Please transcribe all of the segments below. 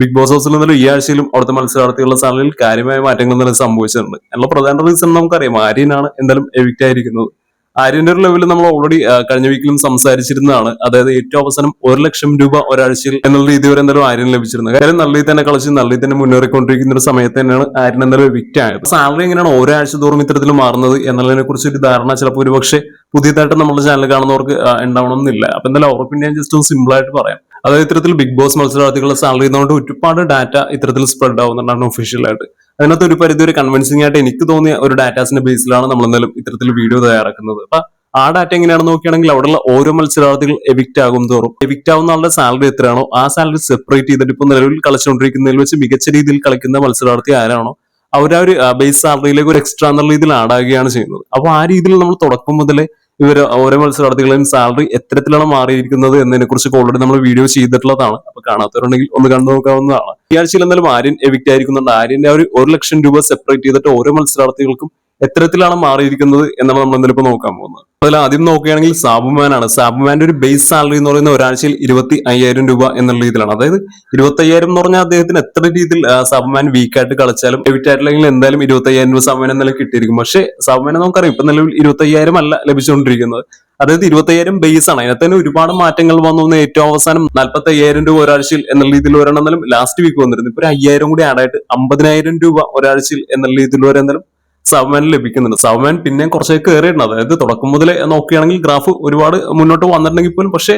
Big boss ഹൗസിൽ നിന്നും ഈ ആഴ്ചയിലും അവിടുത്തെ മത്സരാർത്ഥികളുടെ സാലറിയിൽ കാര്യമായ മാറ്റങ്ങൾ തന്നെ സംഭവിച്ചിട്ടുണ്ട്. എന്നുള്ള പ്രധാന റീസൺ നമുക്കറിയാം, ആര്യനാണ് എന്തായാലും എവിക്റ്റ് ആയിരിക്കുന്നത്. ആര്യന്റെ ഒരു ലെവലിൽ നമ്മൾ ഓൾറെഡി കഴിഞ്ഞ വീക്കിലും സംസാരിച്ചിരുന്നതാണ്. അതായത് ഏറ്റവും അവസാനം 1,00,000 രൂപ ഒരാഴ്ചയിൽ എന്നുള്ള രീതി വരെ എന്തായാലും ആര്യൻ ലഭിച്ചിരുന്നത്. കാര്യം നല്ലി തന്നെ കളിച്ച് നല്ലി തന്നെ മുന്നേറിക്കൊണ്ടിരിക്കുന്ന ഒരു സമയത്ത് തന്നെയാണ് ആര്യൻ എന്തായാലും എവിക്റ്റ് ആയത്. സാലറി എങ്ങനെയാണ് ഓരോ ആഴ്ച തോറും ഇത്തരത്തിൽ മാറുന്നത് എന്നുള്ളതിനെ കുറിച്ച് ഒരു ധാരണ ചിലപ്പോൾ ഒരുപക്ഷെ പുതിയതായിട്ട് നമ്മുടെ ചാനൽ കാണുന്നവർക്ക് ഉണ്ടാവണമെന്നില്ല. അപ്പൊ എന്തായാലും ഉറപ്പിന് ഞാൻ ജസ്റ്റ് ഒന്ന് സിമ്പിൾ ആയിട്ട് പറയാം. അതായത് ഇത്തരത്തിൽ ബിഗ് ബോസ് മത്സരാർത്ഥികളുടെ സാലറി എന്നുകൊണ്ട് ഒരുപാട് ഡാറ്റ ഇത്തരത്തിൽ സ്പ്രെഡ് ആവുന്നുണ്ടാണ് ഒഫീഷ്യലായിട്ട്. അതിനകത്ത് ഒരു പരിധി ഒരു കൺവിൻസിംഗ് ആയിട്ട് എനിക്ക് തോന്നിയ ഒരു ഡാറ്റാസിന്റെ ബേസിലാണ് നമ്മൾ എന്തായാലും ഇത്തരത്തിൽ വീഡിയോ തയ്യാറാക്കുന്നത്. അപ്പൊ ആ ഡാറ്റ എങ്ങനെയാണെന്ന് നോക്കുകയാണെങ്കിൽ അവിടെയുള്ള ഓരോ മത്സരാർത്ഥികൾ എവിക്റ്റ് ആകും തോറും എവിക്റ്റ് ആവുന്ന ആളുടെ സാലറി എത്രയാണോ ആ സാലറി സെപ്പറേറ്റ് ചെയ്തിട്ട് ഇപ്പൊ നിലവിൽ കളിച്ചുകൊണ്ടിരിക്കുന്നതിൽ വെച്ച് മികച്ച രീതിയിൽ കളിക്കുന്ന മത്സരാർത്ഥി ആരാണോ അവർ ആ ഒരു ബേസ് സാലറിയിലേക്ക് ഒരു എക്സ്ട്രാ എന്നുള്ള രീതിയിൽ ആഡ് ആകുകയാണ് ചെയ്യുന്നത്. അപ്പൊ ആ രീതിയിൽ നമ്മൾ തുടക്കം മുതലേ ഇവർ ഓരോ മത്സരാർത്ഥികളെയും സാലറി എത്തരത്തിലാണ് മാറിയിരിക്കുന്നത് എന്നതിനെ കുറിച്ച് ഓൾറെഡി നമ്മൾ വീഡിയോ ചെയ്തിട്ടുള്ളതാണ്. അപ്പൊ കാണാത്തവരുണ്ടെങ്കിൽ ഒന്ന് കണ്ടു നോക്കാവുന്നതാണ്. ഈ ആഴ്ചയിൽ എന്തായാലും ആര്യൻ എവിക്റ്റ് ആയിരിക്കുന്നുണ്ട്. ആര്യന്റെ ഒരു 1,00,000 രൂപ സെപ്പറേറ്റ് ചെയ്തിട്ട് ഓരോ മത്സരാർത്ഥികൾക്കും എത്തരത്തിലാണ് മാറിയിരിക്കുന്നത് എന്നാണ് നമ്മൾ എന്തായാലും ഇപ്പൊ നോക്കാൻ പോകുന്നത്. അതിൽ ആദ്യം നോക്കുകയാണെങ്കിൽ സാബുമാൻ ആണ്. സാബുമാന്റെ ഒരു ബേസ് സാലറി എന്ന് പറയുന്ന ഒരാഴ്ചയിൽ 25,000 രൂപ എന്നുള്ള രീതിയിലാണ്. അതായത് 25,000 എന്ന് പറഞ്ഞാൽ അദ്ദേഹത്തിന് എത്ര രീതിയിൽ സാബുമാൻ വീക്കായിട്ട് കളിച്ചാലും എവിക്റ്റ് ആയിട്ടില്ലെങ്കിൽ എന്തായാലും 25,000 രൂപ സാബുമാൻ എന്തായാലും കിട്ടിയിരിക്കും. പക്ഷേ സാബുമാനെ നമുക്കറിയാം ഇപ്പൊ നിലവിൽ 25,000 അല്ല ലഭിച്ചുകൊണ്ടിരിക്കുന്നത്. അതായത് 25,000 ബേസ് ആണ്. അതിനകത്ത് തന്നെ ഒരുപാട് മാറ്റങ്ങൾ വന്നു. ഏറ്റവും അവസാനം 45,000 രൂപ ഒരാഴ്ചയിൽ എന്നുള്ള രീതിയിൽ വരണമെന്നാലും ലാസ്റ്റ് വീക്ക് വന്നിരുന്നു. ഇപ്പൊ 5,000 കൂടി ആഡ് ആയിട്ട് 50,000 രൂപ ഒരാഴ്ചയിൽ എന്നുള്ള രീതിയിൽ വരെ എന്തായാലും സവ്മാൻ ലഭിക്കുന്നുണ്ട്. സവ്മാൻ പിന്നെ കുറച്ചൊക്കെ കയറിയിട്ടുണ്ട്. അതായത് തുടക്കം മുതൽ നോക്കുകയാണെങ്കിൽ ഗ്രാഫ് ഒരുപാട് മുന്നോട്ട് വന്നിട്ടുണ്ടെങ്കിൽ പോലും പക്ഷേ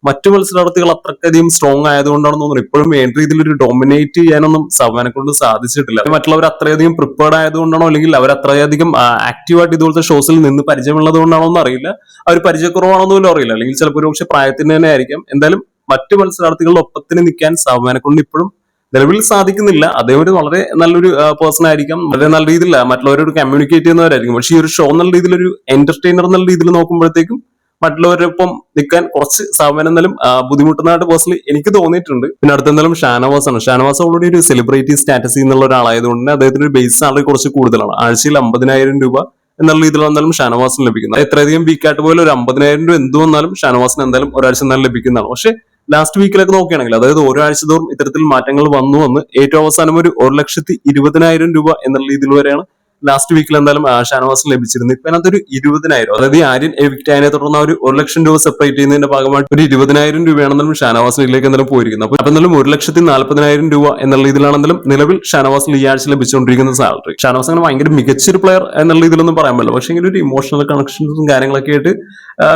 മറ്റു മത്സരാർത്ഥികൾ അത്രക്കധികം സ്ട്രോങ് ആയതുകൊണ്ടാണെന്ന് തോന്നുന്നു ഇപ്പോഴും വേണ്ട രീതിയിൽ ഒരു ഡോമിനേറ്റ് ചെയ്യാനൊന്നും സവ്മാനെ കൊണ്ട് സാധിച്ചിട്ടില്ല. മറ്റുള്ളവർ അത്രയധികം പ്രിപ്പയർഡ് ആയതുകൊണ്ടാണോ അല്ലെങ്കിൽ അവർ അത്രയധികം ആക്റ്റീവായിട്ട് ഇതുപോലത്തെ ഷോസിൽ നിന്ന് പരിചയമുള്ളത് കൊണ്ടാണോ എന്ന് അറിയില്ല. ആ ഒരു പരിചയക്കുറവാണെന്ന് പോലും അറിയില്ല. അല്ലെങ്കിൽ ചിലപ്പോൾ ഒരു പക്ഷേ പ്രായത്തിന് തന്നെ ആയിരിക്കാം. എന്തായാലും മറ്റു മത്സരാർത്ഥികളുടെ ഒപ്പത്തിന് നിൽക്കാൻ സവ്മാനെ കൊണ്ട് ഇപ്പോഴും നിലവിൽ സാധിക്കുന്നില്ല. അദ്ദേഹം ഒരു വളരെ നല്ലൊരു പേഴ്സൺ ആയിരിക്കാം, വളരെ നല്ല രീതിയിൽ മറ്റുള്ളവരോട് കമ്മ്യൂണിക്കേറ്റ് ചെയ്യുന്നവരായിരിക്കും. പക്ഷേ ഈ ഒരു ഷോ എന്നുള്ള രീതിയിൽ ഒരു എന്റർടൈനർ എന്നുള്ള രീതിയിൽ നോക്കുമ്പോഴത്തേക്കും മറ്റുള്ളവരൊപ്പം നിൽക്കാൻ കുറച്ച് സാമാന്യം എന്നാലും ബുദ്ധിമുട്ടുന്നതായിട്ട് പേഴ്സണലി എനിക്ക് തോന്നിയിട്ടുണ്ട്. പിന്നെ അടുത്ത എന്തായാലും ഷാനവാസ് ആണ്. ഷാനവാസ് ഓൾറെഡി ഒരു സെലിബ്രിറ്റി സ്റ്റാറ്റസ് എന്നുള്ള ഒരാളായതുകൊണ്ട് തന്നെ അദ്ദേഹത്തിന് ഒരു ബേസ് സാലറി കുറച്ച് കൂടുതലാണ്. ആഴ്ചയിൽ 50,000 രൂപ എന്നുള്ള രീതിയിൽ എന്തായാലും ഷാനവാസിന് ലഭിക്കുന്നത്. എത്രയധികം വീക്കായിട്ട് പോലും ഒരു 50,000 രൂപ എന്ത് വന്നാലും ഷാനവാസിന് എന്തായാലും ഒരാഴ്ച എന്തായാലും ലഭിക്കുന്നതാണ്. പക്ഷേ ലാസ്റ്റ് വീക്കിലൊക്കെ നോക്കുകയാണെങ്കിൽ അതായത് ഓരോ ആഴ്ച തോറും ഇത്തരത്തിൽ മാറ്റങ്ങൾ വന്ന് ഏറ്റവും അവസാനം ഒരു 1,20,000 രൂപ എന്നുള്ള രീതിയിൽ വരെയാണ് ലാസ്റ്റ് വീക്കിൽ എന്തായാലും ഷാനവാസിന് ലഭിച്ചിരുന്നത്. ഇപ്പൊ അതിനകത്ത് ഒരു 20,000 അതായത് ഈ ആര്യൻ എവിക്റ്റ് ആയതിനെ തുടർന്ന് ഒരു 1,00,000 രൂപ സെപ്പറേറ്റ് ചെയ്യുന്നതിന്റെ ഭാഗമായിട്ട് ഒരു 20,000 രൂപയാണെന്നാലും ഷാനവാസിലേക്ക് എന്തായാലും പോയിരിക്കുന്നത്. അപ്പൊ എന്തായാലും 1,40,000 രൂപ എന്നുള്ള രീതിയിലാണെങ്കിലും നിലവിൽ ഷാനവാസിന് ഈ ആഴ്ച ലഭിച്ചുകൊണ്ടിരിക്കുന്ന സാലറി. ഷാനവാസ് അങ്ങനെ ഭയങ്കര മികച്ചൊരു പ്ലെയർ എന്നുള്ള രീതിയിലൊന്നും പറയാൻ പറ്റില്ല. പക്ഷേ ഇങ്ങനെ ഒരു ഇമോഷണൽ കണക്ഷൻസും കാര്യങ്ങളൊക്കെ ആയിട്ട്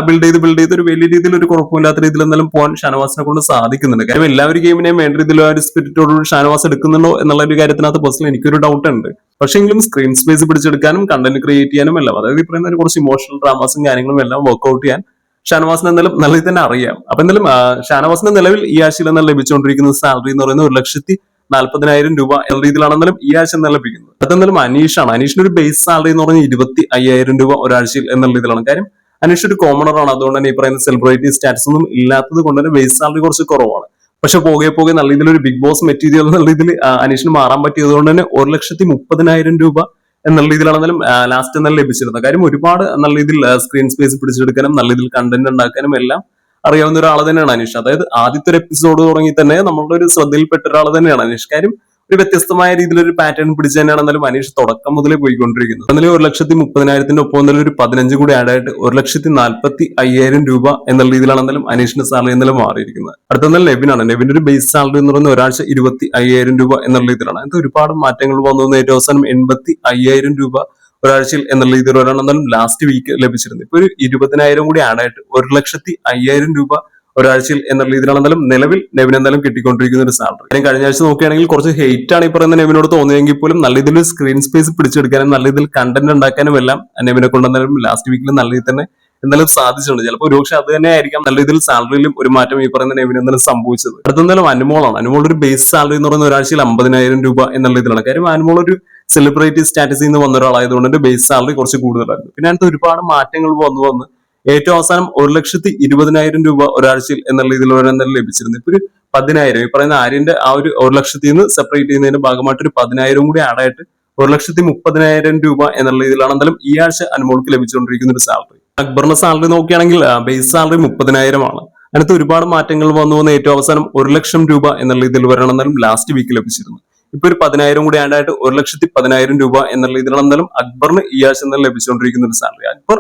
ബിൽഡ് ചെയ്ത് ഒരു വലിയ രീതിയിൽ ഒരു കുഴപ്പമില്ലാത്ത രീതിയിൽ എന്തായാലും പോകാൻ ഷാനവാസിനെ കൊണ്ട് സാധിക്കുന്നുണ്ട്. കാര്യം എല്ലാവരും ഗെയിമിനെയും വേണ്ട രീതിയിൽ ആ ഒരു സ്പിരിറ്റോടുകൂടി ഷാനവാസ് എടുക്കുന്നുണ്ടോ എന്നുള്ള ഒരു കാര്യത്തിനകത്ത് പേഴ്സണലി എനിക്കൊരു ഡൗട്ട് ഉണ്ട്. പക്ഷേ എങ്കിലും സ്ക്രീൻ സ്പേസ് പിടിച്ചെടുക്കാനും കണ്ടന്റ് ക്രിയേറ്റ് ചെയ്യാനും എല്ലാം അതായത് ഈ പറയുന്ന കുറച്ച് ഇമോഷണൽ ഡ്രാമാസും കാര്യങ്ങളും എല്ലാം വർക്ക്ഔട്ട് ചെയ്യാൻ ഷാനവാസിന് എന്തായാലും നല്ല തന്നെ അറിയാം. അപ്പൊ എന്തായാലും ഷാനവാസിന് നിലവിൽ ഈ ആഴ്ചയിൽ എന്നാൽ ലഭിച്ചുകൊണ്ടിരിക്കുന്ന സാലറി എന്ന് പറയുന്നത് 1,40,000 രൂപ എന്ന രീതിയിലാണെന്നാലും ഈ ആഴ്ച എന്തായാലും ലഭിക്കുന്നത്. അതെന്തായാലും അനീഷാണ്. അനീഷിന്റെ ഒരു ബേസ് സാലറി എന്ന് പറഞ്ഞാൽ 25,000 രൂപ ഒരാഴ്ചയിൽ എന്നുള്ള രീതിയിലാണ്. കാര്യം അനീഷ് ഒരു കോമണർ ആണ്. അതുകൊണ്ട് തന്നെ ഈ പറയുന്ന സെലിബ്രിറ്റി സ്റ്റാറ്റസ് ഒന്നും ഇല്ലാത്തത് കൊണ്ട് തന്നെ ബേസ് സാലറി കുറച്ച് കുറവാണ്. പക്ഷെ പോകെ നല്ല രീതിയിൽ ഒരു ബിഗ് ബോസ് മെറ്റീരിയൽ എന്നുള്ള രീതിയിൽ അനീഷിന് മാറാൻ പറ്റിയത് കൊണ്ട് തന്നെ 1,30,000 രൂപ എന്നുള്ള രീതിയിലാണെന്നാലും ലാസ്റ്റ് എന്നാലും ലഭിച്ചിരുന്നത്. കാര്യം ഒരുപാട് നല്ല രീതിയിൽ സ്ക്രീൻ സ്പേസ് പിടിച്ചെടുക്കാനും നല്ല രീതിയിൽ കണ്ടന്റ് ഉണ്ടാക്കാനും എല്ലാം അറിയാവുന്ന ഒരാൾ തന്നെയാണ് അനീഷ്. അതായത് ആദ്യത്തെ ഒരു എപ്പിസോഡ് തുടങ്ങി തന്നെ നമ്മളുടെ ഒരു ശ്രദ്ധയിൽപ്പെട്ട ഒരാൾ തന്നെയാണ് അനീഷ്. കാര്യം ഒരു വ്യത്യസ്തമായ രീതിയിൽ ഒരു പാറ്റേൺ പിടിച്ച് തന്നെയാണ് എന്നാലും അനീഷ് തുടക്കം മുതലേ പോയിക്കൊണ്ടിരിക്കുന്നത്. എന്നാലും 1,30,000 ഒപ്പം എന്നാലും ഒരു 15 കൂടി ആഡ് ആയിട്ട് 1,45,000 രൂപ എന്നുള്ള രീതിയിലാണ് എന്നാലും അനീഷിന്റെ സാലറി എന്നാലും മാറിയിരിക്കുന്നത്. അടുത്തെന്നാൽ നെവിനാണ്. നെവിന്റെ ഒരു ബേസ് സാലറി എന്ന് പറയുന്നത് ഒരാഴ്ച 25,000 രൂപ എന്നുള്ള രീതിയിലാണ്. അത് ഒരുപാട് മാറ്റങ്ങൾ വന്നു. ഏറ്റവും അവസാനം 85,000 രൂപ ഒരാഴ്ചയിൽ എന്നുള്ള രീതിയിൽ ഒരാണെന്നാലും ലാസ്റ്റ് വീക്ക് ലഭിച്ചിരുന്നു. ഇപ്പൊ ഒരു 20,000 കൂടി ആഡ് ആയിട്ട് 1,05,000 രൂപ ഒരാഴ്ചയിൽ എന്നുള്ള രീതിയിലാണ് എന്തായാലും നിലവിൽ നെവിൻ എന്തായാലും കിട്ടിക്കൊണ്ടിരിക്കുന്ന ഒരു സാലറി. കഴിഞ്ഞ ആഴ്ച നോക്കുകയാണെങ്കിൽ കുറച്ച് ഹെയ്റ്റ് ആണ് ഈ പറയുന്ന നെവിനോട് തോന്നിയെങ്കിൽ പോലും നല്ല രീതിയിൽ സ്ക്രീൻ സ്പേസ് പിടിച്ചെടുക്കാനും നല്ല രീതിയിൽ കണ്ടന്റ് ഉണ്ടാക്കാനും എല്ലാം നെവിനെ കൊണ്ടെന്നാലും ലാസ്റ്റ് വീക്കിൽ നല്ല രീതിയിൽ തന്നെ എന്തായാലും സാധിച്ചിട്ടുണ്ട്. ചിലപ്പോൾ ഒരുപക്ഷെ അത് തന്നെ ആയിരിക്കാം നല്ല രീതിയിൽ സാലറിയിലും ഒരു മാറ്റം ഈ പറയുന്ന നെവിന് എന്തായാലും സംഭവിച്ചത്. അടുത്തെന്തായാലും അനുമോളാണ്. അനുമോൾ ഒരു ബേസ് സാലറി എന്ന് പറയുന്ന ഒരാഴ്ചയിൽ 50,000 രൂപ എന്നുള്ള രീതിയിലാണ്. കാര്യം അനുമോൾ ഒരു സെലിബ്രിറ്റി സ്റ്റാറ്റസിൽ നിന്ന് വന്ന ഒരാളായതുകൊണ്ട് ബേസ് സാലറി കുറച്ച് കൂടുതലായിരുന്നു. പിന്നെ അതിനകത്ത് ഒരുപാട് മാറ്റങ്ങൾ വന്ന് ഏറ്റവും അവസാനം 1,20,000 രൂപ ഒരാഴ്ചയിൽ എന്നുള്ള രീതിയിൽ എന്തായാലും ലഭിച്ചിരുന്നു. ഇപ്പൊ ഒരു 10,000 ഈ പറയുന്ന ആര്യന്റെ ആ ഒരു 1,00,000 നിന്ന് സെപ്പറേറ്റ് ചെയ്യുന്നതിന്റെ ഭാഗമായിട്ട് ഒരു 10,000 കൂടി ആഡ് ആയിട്ട് 1,30,000 രൂപ എന്നുള്ള രീതിയിലാണ് എന്തായാലും ഈ ആഴ്ച അനുമോൾക്ക് ലഭിച്ചുകൊണ്ടിരിക്കുന്ന ഒരു സാലറി. അക്ബറിന്റെ സാലറി നോക്കുകയാണെങ്കിൽ ബേസ് സാലറി 30,000 ആണ്. അതിനകത്ത് ഒരുപാട് മാറ്റങ്ങൾ വന്നു വന്ന ഏറ്റവും അവസാനം 1,00,000 രൂപ എന്നുള്ള ഇതിൽ വരണം എന്നാലും ലാസ്റ്റ് വീക്ക് ലഭിച്ചിരുന്നു. ഇപ്പൊ ഒരു 10,000 കൂടി ആഡ് ആയിട്ട് 1,10,000 രൂപ എന്നുള്ള ഇതിലാണ് എന്നാലും അക്ബറിന് ഈ ആഴ്ച എന്നാലും ലഭിച്ചുകൊണ്ടിരിക്കുന്ന ഒരു സാലറി. അക്ബർ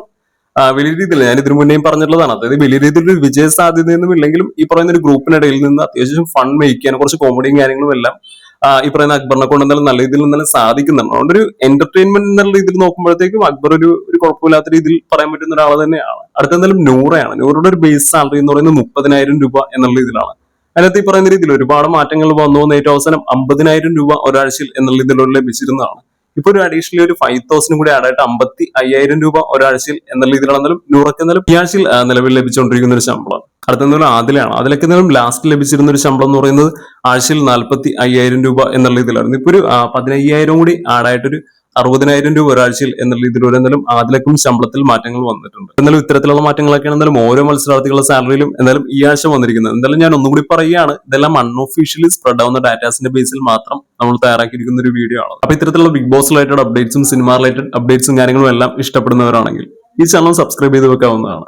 വലിയ രീതിയിൽ ഞാൻ ഇതിനു മുന്നേയും പറഞ്ഞിട്ടുള്ളതാണ്. അതായത് വലിയ രീതിയിൽ ഒരു വിജയ സാധ്യതയൊന്നും ഇല്ലെങ്കിലും ഈ പറയുന്ന ഒരു ഗ്രൂപ്പിനിടയിൽ നിന്ന് അത്യാവശ്യം ഫൺ മേക്ക് ചെയ്യാൻ കുറച്ച് കോമഡിയും കാര്യങ്ങളും എല്ലാം ഈ പറയുന്ന അക്ബറിനെ കൊണ്ട് എന്തായാലും നല്ല രീതിയിൽ എന്തായാലും സാധിക്കുന്നുണ്ട്. അതുകൊണ്ട് ഒരു എന്റർടൈൻമെന്റ് എന്നുള്ള രീതിയിൽ നോക്കുമ്പോഴത്തേക്കും അക്ബർ ഒരു കുഴപ്പമില്ലാത്ത രീതിയിൽ പറയാൻ പറ്റുന്ന ഒരാൾ തന്നെയാണ്. അടുത്ത എന്തായാലും നൂറയാണ്. നൂറുടെ ഒരു ബേസ് സാലറി എന്ന് പറയുന്നത് 30,000 രൂപ എന്നുള്ള ഇതിലാണ്. അതിനകത്ത് ഈ പറയുന്ന രീതിയിൽ ഒരുപാട് മാറ്റങ്ങൾ വന്നു വന്ന ഏറ്റവും അവസാനം 50,000 രൂപ ഒരാഴ്ചയിൽ എന്നുള്ള ഇതിലൂടെ ലഭിച്ചിരുന്നതാണ്. ഇപ്പൊ ഒരു അഡീഷണലി ഒരു 5,000 കൂടി ആഡ് ആയിട്ട് 55,000 രൂപ ഒരാഴ്ചയിൽ എന്നുള്ള രീതിയിലാണെന്നാലും നൂറൊക്കെ എന്നാലും ഈ ആഴ്ചയിൽ നിലവിൽ ലഭിച്ചുകൊണ്ടിരിക്കുന്ന ഒരു ശമ്പളം. അടുത്തെന്തായാലും ആദിലാണ്. അതിലൊക്കെ എന്നാലും ലാസ്റ്റ് ലഭിച്ചിരുന്ന ഒരു ശമ്പളം എന്ന് പറയുന്നത് ആഴ്ചയിൽ 45,000 രൂപ എന്നുള്ള ഇതിലായിരുന്നു. ഇപ്പൊ ഒരു 15,000 കൂടി ആഡ് ആയിട്ടൊരു 60,000 രൂപ ഒരാഴ്ചയിൽ എന്നുള്ള ഇതിലൂടെ എന്തായാലും ആദിലക്കും ശമ്പളത്തിൽ മാറ്റങ്ങൾ വന്നിട്ടുണ്ട്. എന്നാലും ഇത്തരത്തിലുള്ള മാറ്റങ്ങളൊക്കെയാണ് എന്തായാലും ഓരോ മത്സരാർത്ഥികളുടെ സാലറിയിലും എന്തായാലും ഈ ആഴ്ച വന്നിരിക്കുന്നത്. എന്തായാലും ഞാൻ ഒന്നുകൂടി പറയുകയാണ്, ഇതെല്ലാം അൺഒഫീഷ്യലി സ്പ്രെഡ് ആവുന്ന ഡാറ്റാസിന്റെ ബേസിൽ മാത്രം നമ്മൾ തയ്യാറാക്കിയിരിക്കുന്ന ഒരു വീഡിയോ ആണ്. അപ്പൊ ഇത്തരത്തിലുള്ള ബിഗ് ബോസ് റിലേറ്റഡ് അപ്ഡേറ്റ്സും സിനിമ റിലേറ്റഡ് അപ്ഡേറ്റ്സും കാര്യങ്ങളും എല്ലാം ഇഷ്ടപ്പെടുന്നവരാണെങ്കിൽ ഈ ചാനൽ സബ്സ്ക്രൈബ് ചെയ്ത് വെക്കാവുന്നതാണ്.